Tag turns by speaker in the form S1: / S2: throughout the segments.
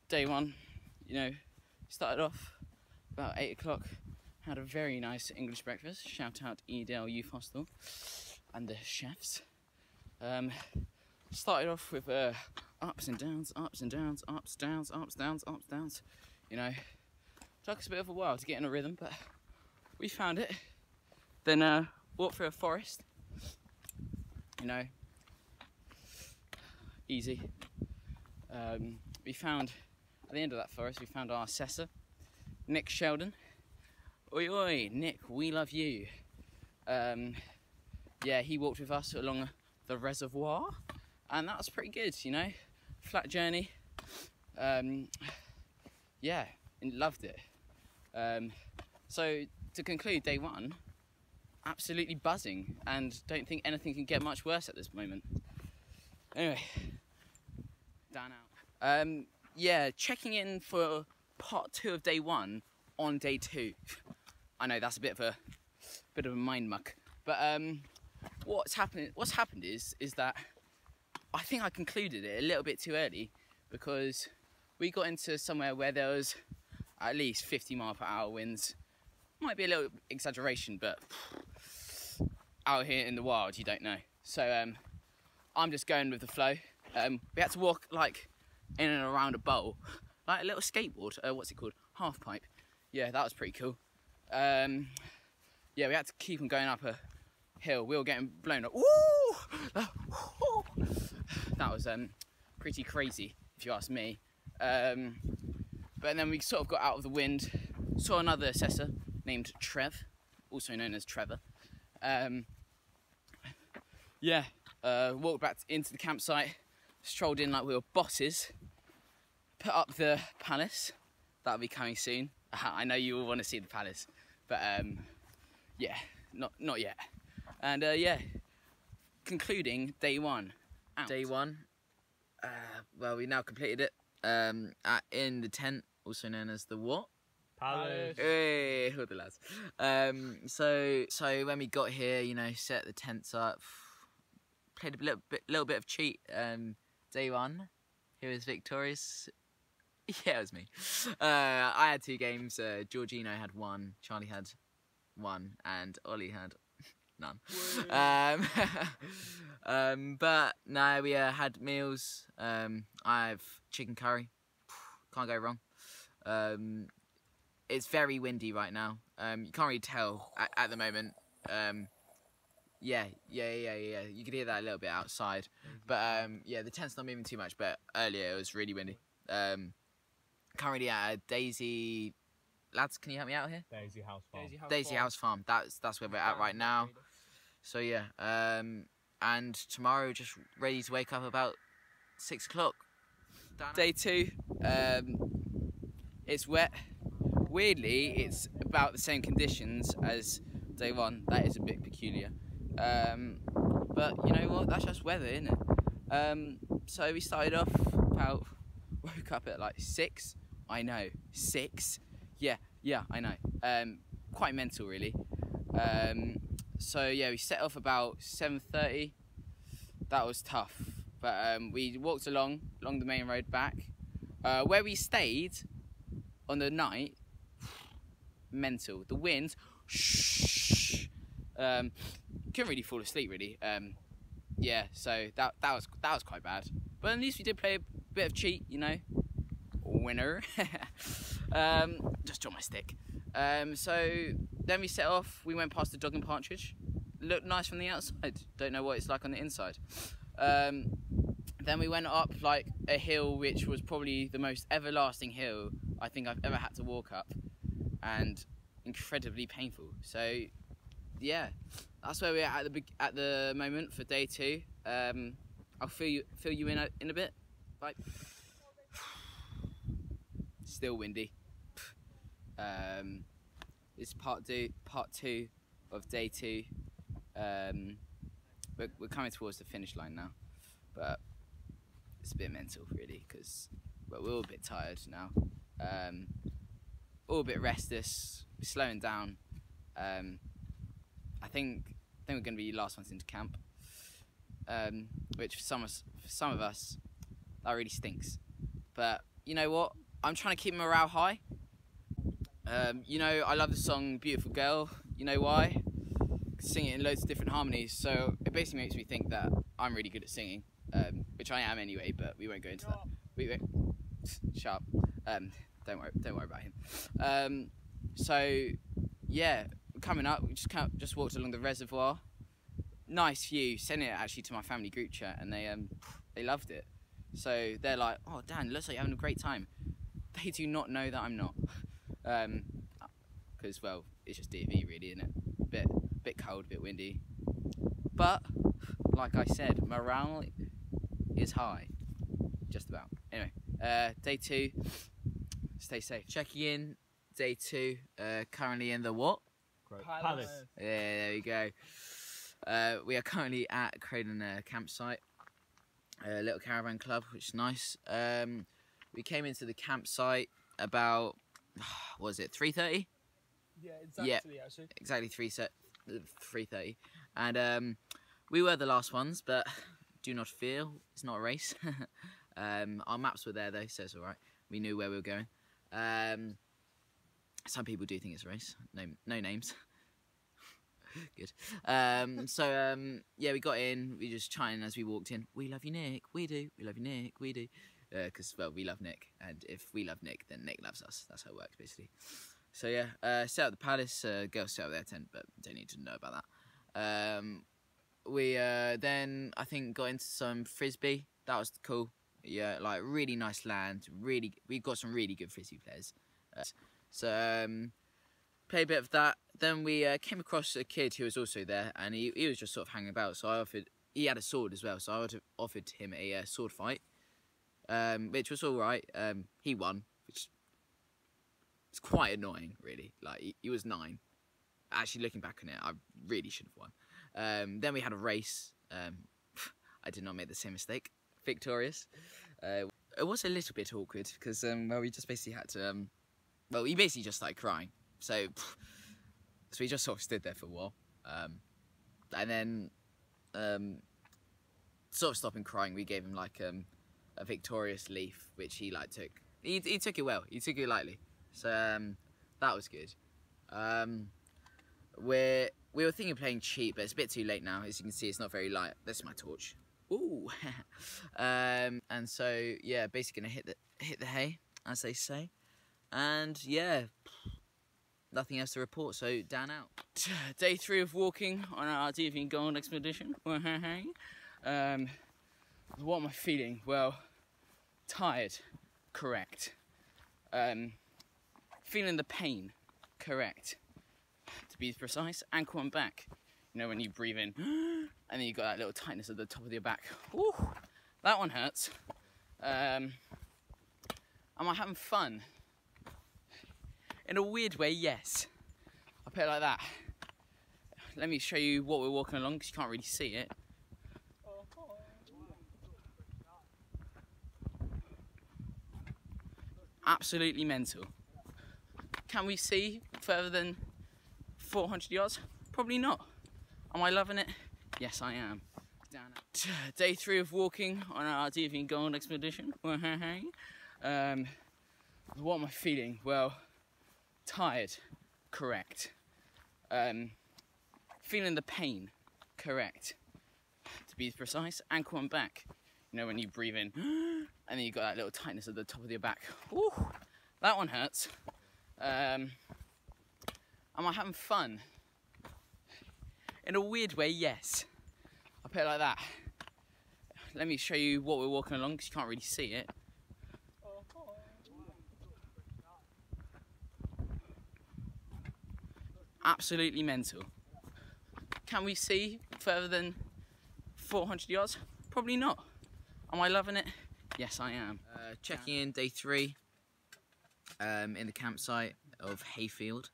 S1: day one, you know, started off about 8 o'clock, had a very nice English breakfast. Shout out Edale Youth Hostel and the chefs. Started off with ups and downs, ups and downs, ups, downs, ups, downs, ups, downs. You know, took us a bit of a while to get in a rhythm, but we found it. Then walked through a forest. You know, easy. We found, at the end of that forest, we found our assessor, Nick Sheldon. Oi oi, Nick, we love you. Yeah, he walked with us along the reservoir, and that was pretty good, you know. Flat journey. Yeah, loved it. So to conclude day one, absolutely buzzing, and don't think anything can get much worse at this moment. Anyway, down out. Yeah, checking in for part 2 of day 1 on day 2. I know that's a bit of a mind muck, but what's happened is that I think I concluded it a little bit too early, because we got into somewhere where there was at least 50-mile-per-hour winds. Might be a little exaggeration, but out here in the wild, you don't know. So I'm just going with the flow. We had to walk like in and around a bowl, like a little skateboard. What's it called? Half pipe. Yeah, that was pretty cool. Yeah, we had to keep on going up a hill. We were getting blown up. Woo! That was pretty crazy, if you ask me. But then we sort of got out of the wind, saw another assessor named Trev, also known as Trevor. Yeah, walked back into the campsite, strolled in like we were bosses, put up the palace. That'll be coming soon. I know you all want to see the palace, but yeah, not yet. And yeah, concluding day 1. Out.
S2: Day 1. Well, we now completed it in the tent, also known as the what?
S3: Palace.
S2: Hey, all the lads. So when we got here, you know, set the tents up, played a little bit of cheat. Day 1, who was victorious? Yeah, it was me. I had 2 games. Georgino had 1, Charlie had 1, and Ollie had none. But no, we had meals. I have chicken curry. Can't go wrong. It's very windy right now. You can't really tell at the moment. Yeah. You could hear that a little bit outside. But yeah, the tent's not moving too much. But earlier it was really windy. Currently at a Daisy. Lads, can you help me out here?
S3: Daisy House Farm.
S2: Daisy House Farm. That's where we're at right now. So yeah. And tomorrow, just ready to wake up about 6 o'clock.
S1: Day 2. It's wet. Weirdly, it's about the same conditions as day 1. That is a bit peculiar. But you know what? That's just weather, isn't it? So we started off about, woke up at like 6. I know, 6. Yeah, I know. Quite mental, really. So yeah, we set off about 7:30. That was tough. But we walked along the main road back. Where we stayed on the night, mental. The wind, couldn't really fall asleep really. Yeah, so that was quite bad. But at least we did play a bit of cheat, you know. Winner. Just dropped my stick. So then we set off. We went past the Dog and Partridge. Looked nice from the outside. Don't know what it's like on the inside. Then we went up like a hill, which was probably the most everlasting hill I think I've ever had to walk up, and incredibly painful. So yeah, that's where we're at the moment for day 2. I'll fill you in a bit. Bye. Still windy. It's part 2 of day 2. We're coming towards the finish line now, but it's a bit mental really, because we're all a bit tired now, all a bit restless. We're slowing down. I think we're going to be the last ones into camp, which for some of us that really stinks. But you know what? I'm trying to keep morale high. You know, I love the song Beautiful Girl. You know why? Sing it in loads of different harmonies, so it basically makes me think that I'm really good at singing, which I am anyway, but we won't go into that. Wait. Shut up. Don't worry about him. So yeah, coming up, we just walked along the reservoir. Nice view. Sent it actually to my family group chat, and they loved it. So they're like, "Oh, Dan, looks like you're having a great time." They do not know that I'm not, because well, it's just DofE really, isn't it? Bit cold, a bit windy, but like I said, morale is high, just about. Anyway, day 2. Stay safe.
S2: Checking in, day 2. Currently in the what?
S3: Palace.
S2: Yeah, there we go. We are currently at Croydon campsite, a little caravan club, which is nice. We came into the campsite about, what was it, 3:30?
S3: Yeah, exactly. Actually,
S2: exactly 3:30, and we were the last ones, but do not fear, it's not a race. Our maps were there though, so it's all right. We knew where we were going. Some people do think it's a race. No names. Good. Yeah, we got in. We just chatting as we walked in. We love you, Nick. We do. We love you, Nick. We do. Because well, we love Nick, and if we love Nick, then Nick loves us. That's how it works, basically. So yeah, set up the palace. Girls set up their tent, but don't need to know about that. We then I think got into some frisbee. That was cool. Yeah, like really nice land. We got some really good frisbee players. Played a bit of that. Then we came across a kid who was also there, and he was just sort of hanging about. So he had a sword as well, so I offered him a sword fight, which was all right. He won, which is quite annoying, really. Like he was 9. Actually, looking back on it, I really should have won. Then we had a race. I did not make the same mistake. Victorious. It was a little bit awkward because well, we just basically had to. Well, he basically just started crying. So we just sort of stood there for a while, and then sort of stopping crying, we gave him like a victorious leaf, which he like took. He took it well. He took it lightly. So that was good. We were thinking of playing cheat, but it's a bit too late now. As you can see, it's not very light. That's my torch. Ooh. And so yeah, basically gonna hit the hay, as they say. And yeah, nothing else to report, so Dan out.
S1: Day 3 of walking on our DofE Gold expedition. What am I feeling? Well, tired, correct. Feeling the pain, correct. To be precise, ankle and back. You know when you breathe in, and then you got that little tightness at the top of your back. Ooh, that one hurts. Am I having fun? In a weird way, yes. I'll put it like that. Let me show you what we're walking along, because you can't really see it. Absolutely mental. Can we see further than 400 yards? Probably not. Am I loving it? Yes, I am. Day 3 of walking on our DofE Gold expedition. What am I feeling? Well, tired, correct. Feeling the pain, correct. To be precise, ankle and back. You know when you breathe in, and then you got that little tightness at the top of your back. Ooh, that one hurts. Am I having fun? In a weird way, yes. I'll put it like that. Let me show you what we're walking along, because you can't really see it. Absolutely mental. Can we see further than 400 yards? Probably not. Am I loving it? Yes, I am.
S2: Checking in day 3 in the campsite of Hayfield.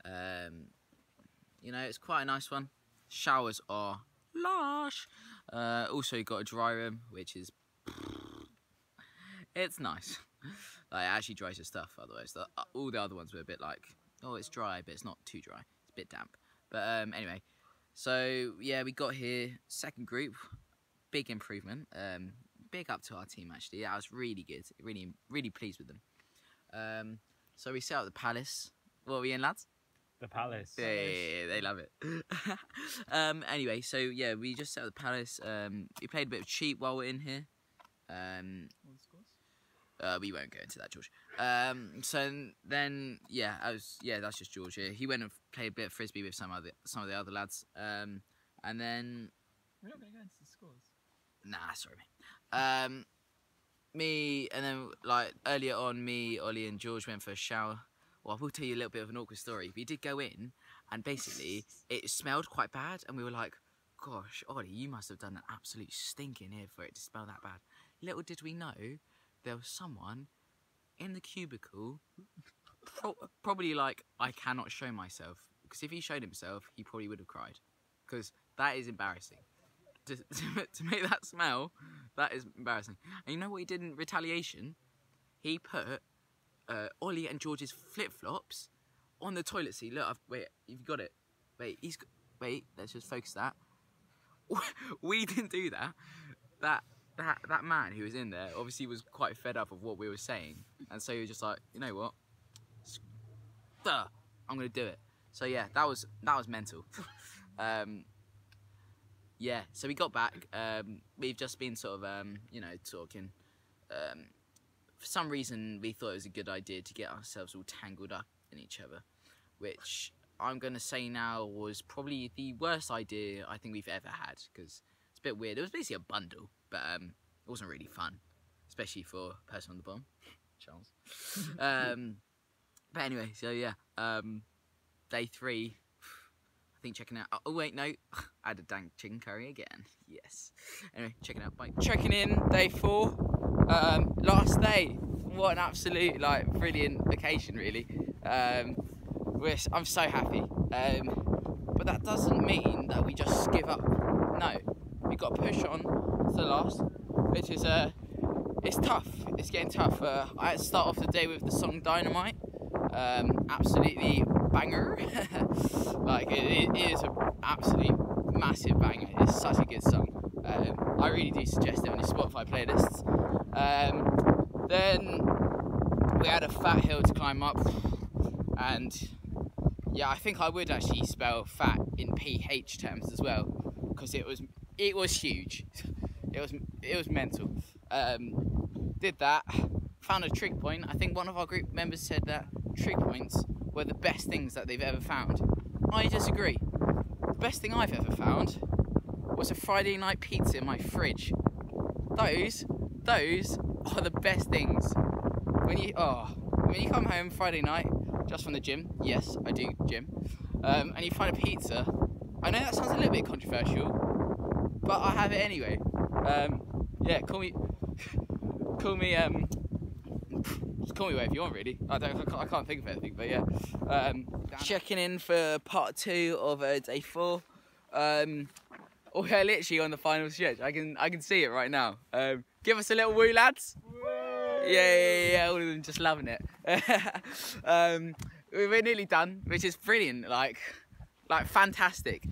S2: You know, it's quite a nice one. Showers are lush. Also, you've got a dry room, which is it's nice. Like, it actually dries your stuff. Otherwise, all the other ones were a bit like, oh, it's dry, but it's not too dry. It's a bit damp. But anyway, so yeah, we got here, second group, big improvement. big up to our team actually. Yeah, I was really good. Really pleased with them. So we set up the Palace. What are we in, lads?
S3: The Palace.
S2: Yeah, they love it. Anyway, so yeah, we just set up the Palace. We played a bit of cheat while we're in here. We won't go into that, George. So then, yeah, that's just George here. He went and played a bit of frisbee with some of the other lads. And then
S3: We're not going to go into the scores.
S2: nah, sorry, mate. Me and then like earlier on, me, Ollie, and George went for a shower. Well, I will tell you a little bit of an awkward story. We did go in, and basically it smelled quite bad, and we were like, "Gosh, Ollie, you must have done an absolute stink in here for it to smell that bad." Little did we know, there was someone in the cubicle, probably like, I cannot show myself, because if he showed himself, he probably would have cried, because that is embarrassing. To make that smell, that is embarrassing. And you know what he did in retaliation? He put Ollie and George's flip-flops on the toilet seat. Look, wait, you've got it. Wait, wait, let's just focus that. We didn't do that. That man who was in there obviously was quite fed up of what we were saying, and so he was just like, you know what? I'm gonna do it. So yeah, that was mental. Yeah, so we got back. We've just been sort of, you know, talking. For some reason, we thought it was a good idea to get ourselves all tangled up in each other, which I'm going to say now was probably the worst idea I think we've ever had, because it's a bit weird. It was basically a bundle, but it wasn't really fun, especially for a person on the bottom, Charles. But anyway, so yeah, day 3. I think checking out. Oh wait, no, I had a dank chicken curry again. Yes. Anyway, checking out. Bye.
S1: Checking in, day 4. Last day. What an absolute brilliant occasion, really. I'm so happy. But that doesn't mean that we just give up. No, we got to push on to the last, which is it's tough. It's getting tough. I had to start off the day with the song Dynamite. Absolutely banger. It is an absolute massive banger. It's such a good song. I really do suggest it on your Spotify playlists. Then we had a fat hill to climb up, and yeah, I think I would actually spell fat in PH terms as well, because it was huge. It was mental. Did that. Found a trig point. I think one of our group members said that trig points were the best things that they've ever found. I disagree. The best thing I've ever found was a Friday night pizza in my fridge. Those are the best things. When you come home Friday night, just from the gym, yes, I do gym, and you find a pizza, I know that sounds a little bit controversial, but I have it anyway. Yeah, call me just call me whatever you want, really. I can't think of anything, but yeah. Checking in for part 2 of day 4. We're literally on the final stretch. I can see it right now. Give us a little woo, lads. Woo! Yeah, all of them just loving it. We're nearly done, which is brilliant. Like fantastic.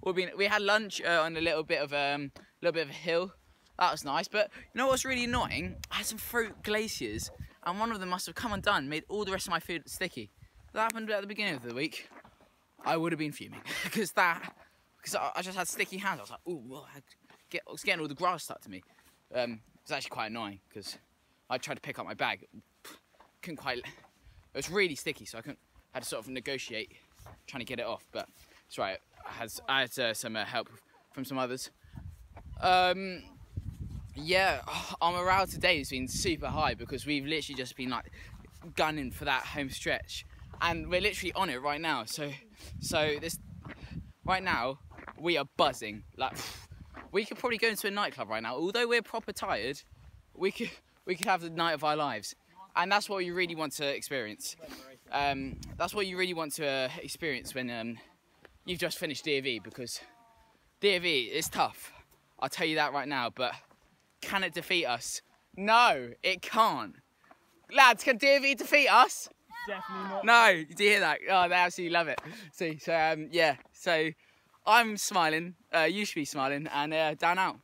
S1: We had lunch on a little bit of a hill. That was nice, but you know what's really annoying? I had some fruit glaciers, and one of them must have come undone, made all the rest of my food sticky. That happened at the beginning of the week. I would have been fuming, because I just had sticky hands. I was like, ooh, I was getting all the grass stuck to me. It was actually quite annoying, because I tried to pick up my bag, couldn't quite. It was really sticky, so I had to sort of negotiate trying to get it off. But it's right. I had some help from some others. Yeah, our morale today has been super high, because we've literally just been gunning for that home stretch, and we're literally on it right now. So this right now we are buzzing. We could probably go into a nightclub right now. Although we're proper tired, we could have the night of our lives, and that's what you really want to experience. That's what you really want to experience when you've just finished DofE, because DofE is tough. I'll tell you that right now, but can it defeat us? No, it can't. Lads, can DofE defeat us?
S3: Definitely not.
S1: No, do you hear that? Oh, they absolutely love it. See, so yeah, so I'm smiling, you should be smiling, and down out.